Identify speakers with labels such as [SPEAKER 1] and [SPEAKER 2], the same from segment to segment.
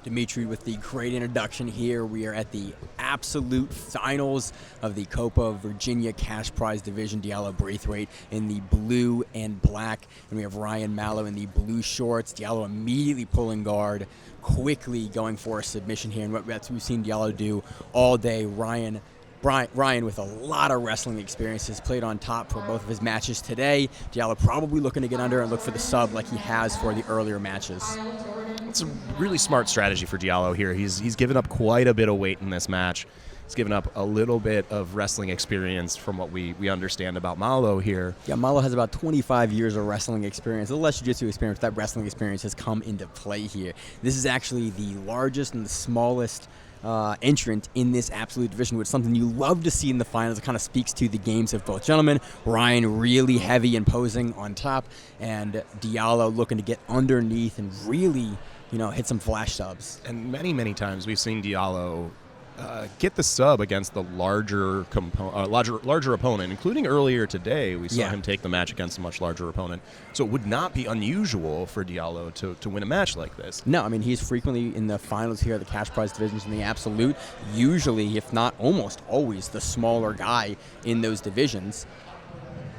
[SPEAKER 1] Dimitri with the great introduction here. We are at the absolute finals of the Copa Virginia Cash Prize Division. Diallo Braithwaite in the blue and black, and we have Ryan Malo in the blue shorts. Diallo immediately pulling guard, quickly going for a submission here, and what we've seen Diallo do all day. Ryan with a lot of wrestling experience has played on top for both of his matches today. Diallo probably looking to get under and look for the sub like he has for the earlier matches.
[SPEAKER 2] It's a really smart strategy for Diallo here. He's given up quite a bit of weight in this match. He's given up a little bit of wrestling experience from what we understand about Malo here.
[SPEAKER 1] Yeah, Malo has about 25 years of wrestling experience, a little less jiu-jitsu experience. That wrestling experience has come into play here. This is actually the largest and the smallest entrant in this absolute division, which is something you love to see in the finals. It kind of speaks to the games of both gentlemen. Ryan really heavy and posing on top, and Diallo looking to get underneath and really, hit some flash subs.
[SPEAKER 2] And many times we've seen Diallo get the sub against the larger opponent, including earlier today. We saw him take the match against a much larger opponent. So it would not be unusual for Diallo to win a match like this.
[SPEAKER 1] No, he's frequently in the finals here at the Cash Prize divisions in the absolute. Usually, if not almost always, the smaller guy in those divisions.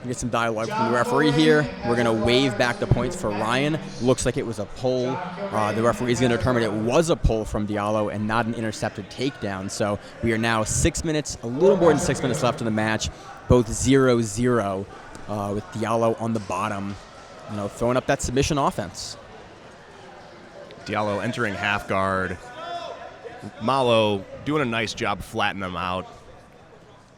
[SPEAKER 1] Get some dialogue from the referee here. We're going to wave back the points for Ryan. Looks like it was a pull. The referee is going to determine it was a pull from Diallo and not an intercepted takedown. So we are now 6 minutes, a little more than 6 minutes left in the match. Both 0-0 with Diallo on the bottom, throwing up that submission offense.
[SPEAKER 2] Diallo entering half guard. Malo doing a nice job flattening him out.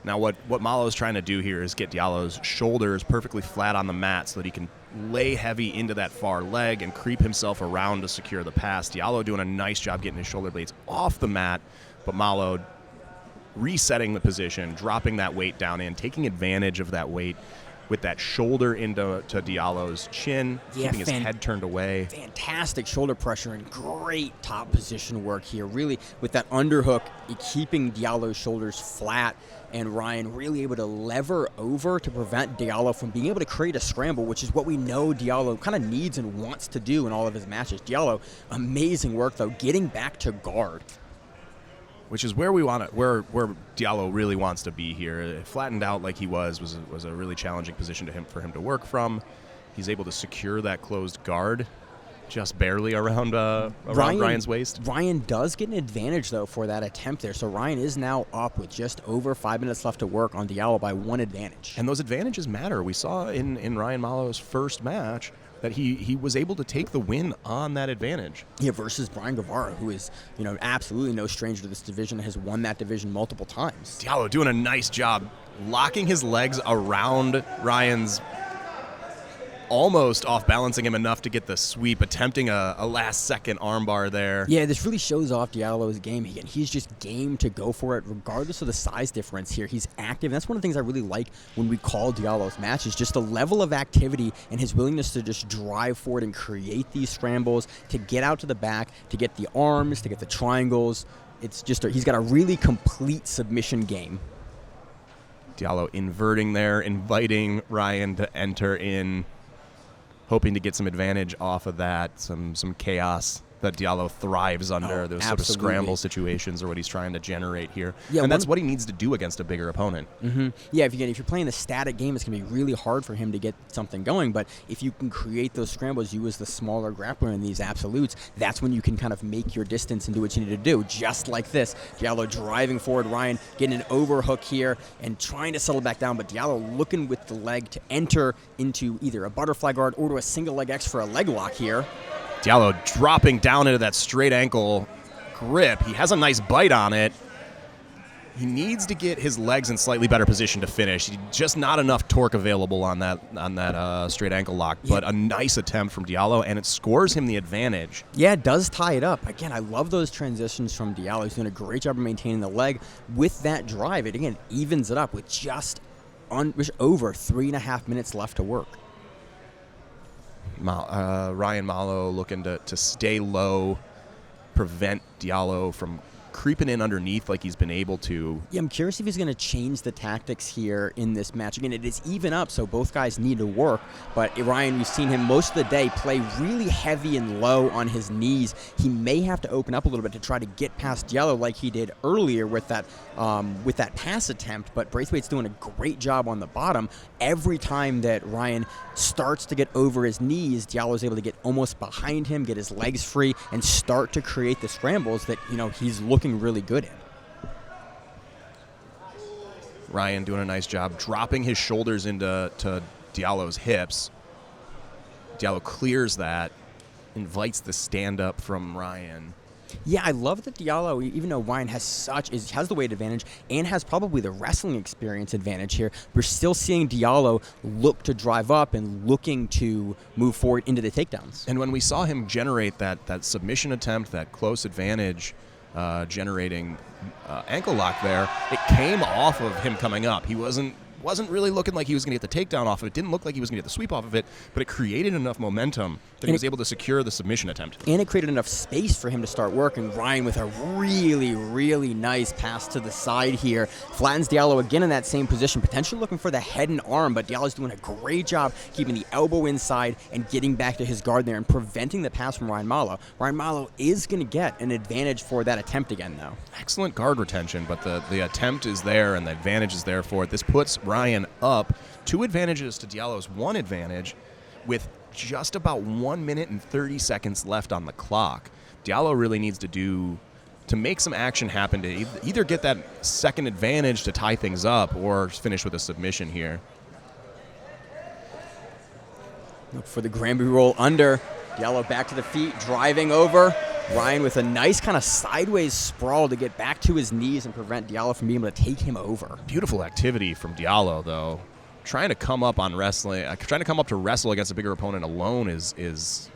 [SPEAKER 2] Now what Malo is trying to do here is get Diallo's shoulders perfectly flat on the mat so that he can lay heavy into that far leg and creep himself around to secure the pass. Diallo doing a nice job getting his shoulder blades off the mat, but Malo resetting the position, dropping that weight down in, taking advantage of that weight with that shoulder into Diallo's chin, keeping his head turned away.
[SPEAKER 1] Fantastic shoulder pressure and great top position work here. Really, with that underhook, keeping Diallo's shoulders flat, and Ryan really able to lever over to prevent Diallo from being able to create a scramble, which is what we know Diallo kind of needs and wants to do in all of his matches. Diallo, amazing work, though, getting back to guard.
[SPEAKER 2] Which is where we want it, where Diallo really wants to be here. Flattened out like he was a really challenging position for him to work from. He's able to secure that closed guard just barely around Ryan's waist.
[SPEAKER 1] Ryan does get an advantage, though, for that attempt there. So Ryan is now up with just over 5 minutes left to work on Diallo by one advantage.
[SPEAKER 2] And those advantages matter. We saw in Ryan Malo's first match that he was able to take the win on that advantage.
[SPEAKER 1] Yeah, versus Brian Guevara, who is, absolutely no stranger to this division, has won that division multiple times.
[SPEAKER 2] Diallo doing a nice job locking his legs around Ryan's, almost off-balancing him enough to get the sweep, attempting a last-second armbar there.
[SPEAKER 1] Yeah, this really shows off Diallo's game. He's just game to go for it, regardless of the size difference here. He's active. And that's one of the things I really like when we call Diallo's matches, just the level of activity and his willingness to just drive forward and create these scrambles, to get out to the back, to get the arms, to get the triangles. It's just he's got a really complete submission game.
[SPEAKER 2] Diallo inverting there, inviting Ryan to enter in, hoping to get some advantage off of that, some chaos that Diallo thrives under. Those sort of scramble situations are what he's trying to generate here. Yeah, and that's what he needs to do against a bigger opponent.
[SPEAKER 1] Mm-hmm. Yeah, if you're playing a static game, it's going to be really hard for him to get something going. But if you can create those scrambles, you as the smaller grappler in these absolutes, that's when you can kind of make your distance and do what you need to do. Just like this. Diallo driving forward, Ryan getting an overhook here and trying to settle back down. But Diallo looking with the leg to enter into either a butterfly guard or to a single leg X for a leg lock here.
[SPEAKER 2] Diallo dropping down into that straight ankle grip. He has a nice bite on it. He needs to get his legs in slightly better position to finish. Just not enough torque available on that straight ankle lock, but a nice attempt from Diallo, and it scores him the advantage.
[SPEAKER 1] Yeah, it does tie it up. Again, I love those transitions from Diallo. He's doing a great job of maintaining the leg. With that drive, it again evens it up with just over 3.5 minutes left to work.
[SPEAKER 2] Ryan Malo looking to stay low, prevent Diallo from creeping in underneath like he's been able to.
[SPEAKER 1] Yeah, I'm curious if he's going to change the tactics here in this match. Again, it is even up, so both guys need to work. But Ryan, we've seen him most of the day play really heavy and low on his knees. He may have to open up a little bit to try to get past Diallo like he did earlier with that pass attempt. But Braithwaite's doing a great job on the bottom. Every time that Ryan starts to get over his knees, Diallo's able to get almost behind him, get his legs free, and start to create the scrambles that he's looking really good at.
[SPEAKER 2] Ryan doing a nice job dropping his shoulders into Diallo's hips. Diallo clears that, invites the stand-up from Ryan.
[SPEAKER 1] Yeah, I love that Diallo, even though Ryan has the weight advantage and has probably the wrestling experience advantage here, we're still seeing Diallo look to drive up and looking to move forward into the takedowns.
[SPEAKER 2] And when we saw him generate that submission attempt, that close advantage, generating ankle lock there, it came off of him coming up. He wasn't really looking like he was going to get the takedown off of it. Didn't look like he was going to get the sweep off of it, but it created enough momentum that he was able to secure the submission attempt.
[SPEAKER 1] And it created enough space for him to start working. Ryan with a really, really nice pass to the side here. Flattens Diallo again in that same position, potentially looking for the head and arm, but Diallo's doing a great job keeping the elbow inside and getting back to his guard there and preventing the pass from Ryan Malo. Ryan Malo is going to get an advantage for that attempt again, though.
[SPEAKER 2] Excellent guard retention, but the attempt is there and the advantage is there for it. This puts Ryan up 2 advantages to Diallo's 1 advantage with just about 1 minute and 30 seconds left on the clock. Diallo really needs to make some action happen to either get that second advantage to tie things up or finish with a submission here.
[SPEAKER 1] Look for the Granby roll under. Diallo back to the feet, driving over. Ryan with a nice kind of sideways sprawl to get back to his knees and prevent Diallo from being able to take him over.
[SPEAKER 2] Beautiful activity from Diallo, though. Trying to come up to wrestle against a bigger opponent alone is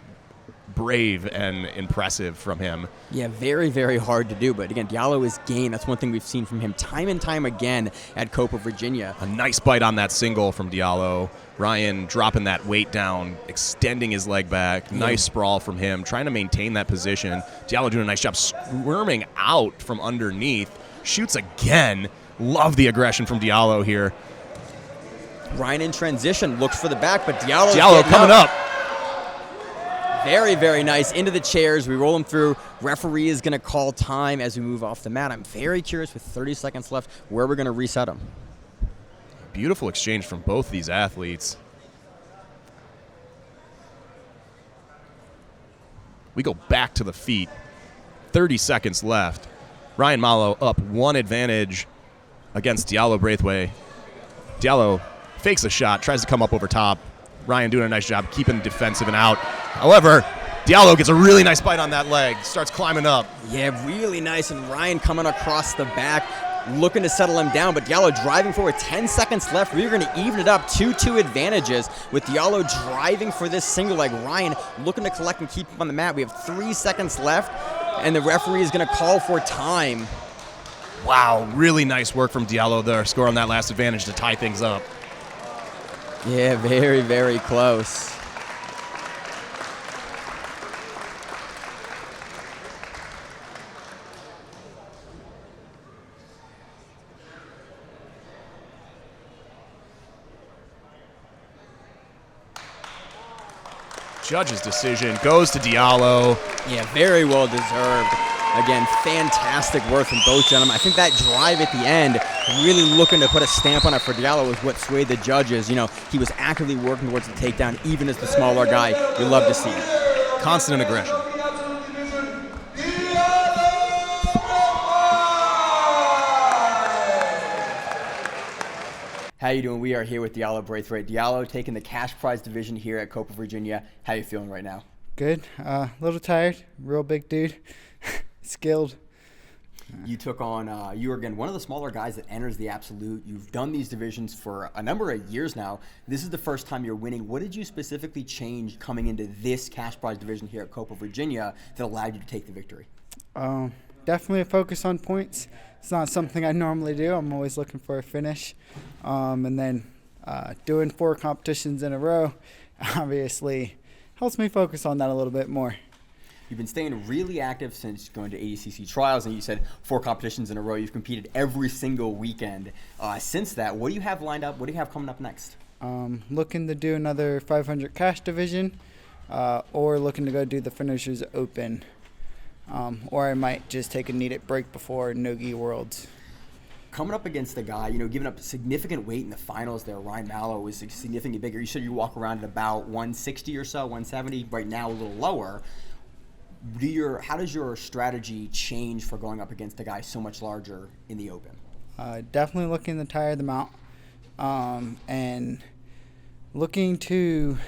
[SPEAKER 2] brave and impressive from him.
[SPEAKER 1] Yeah, very, very hard to do. But again, Diallo is game. That's one thing we've seen from him time and time again at Copa, Virginia.
[SPEAKER 2] A nice bite on that single from Diallo. Ryan dropping that weight down, extending his leg back. Nice sprawl from him, trying to maintain that position. Diallo doing a nice job squirming out from underneath. Shoots again. Love the aggression from Diallo here.
[SPEAKER 1] Ryan in transition, looks for the back, but Diallo
[SPEAKER 2] coming up.
[SPEAKER 1] Very, very nice. Into the chairs. We roll him through. Referee is going to call time as we move off the mat. I'm very curious with 30 seconds left where we're going to reset him.
[SPEAKER 2] Beautiful exchange from both these athletes. We go back to the feet. 30 seconds left. Ryan Malo up 1 advantage against Diallo Braithwaite. Diallo fakes a shot, tries to come up over top. Ryan doing a nice job keeping defensive and out. However, Diallo gets a really nice bite on that leg, starts climbing up.
[SPEAKER 1] Yeah, really nice, and Ryan coming across the back, looking to settle him down, but Diallo driving forward. 10 seconds left. We're going to even it up. 2-2 advantages with Diallo driving for this single leg. Ryan looking to collect and keep him on the mat. We have 3 seconds left, and the referee is going to call for time.
[SPEAKER 2] Wow, really nice work from Diallo there, scoring that last advantage to tie things up.
[SPEAKER 1] Yeah, very, very close.
[SPEAKER 2] Judge's decision goes to Diallo.
[SPEAKER 1] Yeah, very well deserved. Again, fantastic work from both gentlemen. I think that drive at the end, really looking to put a stamp on it for Diallo, was what swayed the judges. You know, he was actively working towards the takedown, even as the smaller guy. You love to see it.
[SPEAKER 2] Constant aggression.
[SPEAKER 1] How you doing? We are here with Diallo Braithwaite. Diallo taking the cash prize division here at Copa, Virginia. How you feeling right now?
[SPEAKER 3] Good. A little tired. Real big dude. Skilled.
[SPEAKER 1] You took on, you were again one of the smaller guys that enters the absolute. You've done these divisions for a number of years now. This is the first time you're winning. What did you specifically change coming into this cash prize division here at Copa, Virginia that allowed you to take the victory?
[SPEAKER 3] Definitely a focus on points. It's not something I normally do. I'm always looking for a finish. And then doing 4 competitions in a row obviously helps me focus on that a little bit more.
[SPEAKER 1] You've been staying really active since going to ADCC trials, and you said 4 competitions in a row. You've competed every single weekend since that. What do you have lined up? What do you have coming up next?
[SPEAKER 3] Looking to do another 500 cash division, or looking to go do the Finishers Open, or I might just take a needed break before Nogi Worlds.
[SPEAKER 1] Coming up against a guy, giving up significant weight in the finals there, Ryan Mallo was significantly bigger. You said you walk around at about 160 or so, 170, right now a little lower. How does your strategy change for going up against a guy so much larger in the Open?
[SPEAKER 3] Definitely looking to tire them out, and looking to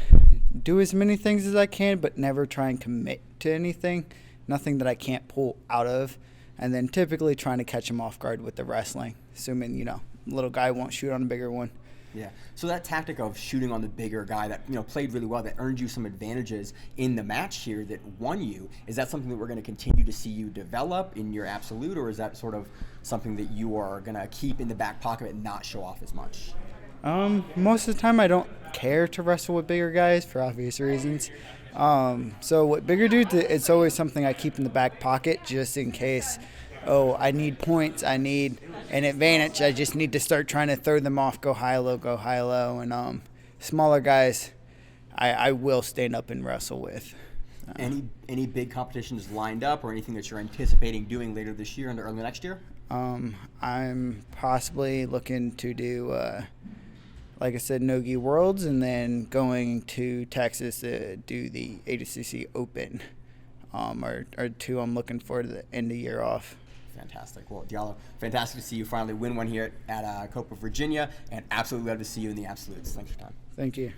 [SPEAKER 3] do as many things as I can, but never try and commit to anything, nothing that I can't pull out of, and then typically trying to catch him off guard with the wrestling, assuming, little guy won't shoot on a bigger one.
[SPEAKER 1] Yeah. So that tactic of shooting on the bigger guy that played really well, that earned you some advantages in the match here, that won you, is that something that we're going to continue to see you develop in your absolute, or is that sort of something that you are going to keep in the back pocket and not show off as much?
[SPEAKER 3] Most of the time I don't care to wrestle with bigger guys for obvious reasons. So with bigger dudes, it's always something I keep in the back pocket just in case, I need points, I need an advantage, I just need to start trying to throw them off, go high-low, and smaller guys I will stand up and wrestle with.
[SPEAKER 1] Any big competitions lined up or anything that you're anticipating doing later this year and early next year?
[SPEAKER 3] I'm possibly looking to do, like I said, Nogi Worlds, and then going to Texas to do the ADCC Open, are 2 I'm looking for to the end of the year off.
[SPEAKER 1] Fantastic. Well, Diallo, fantastic to see you finally win one here at Copa, Virginia, and absolutely love to see you in the absolutes. Thanks for your time.
[SPEAKER 3] Thank you.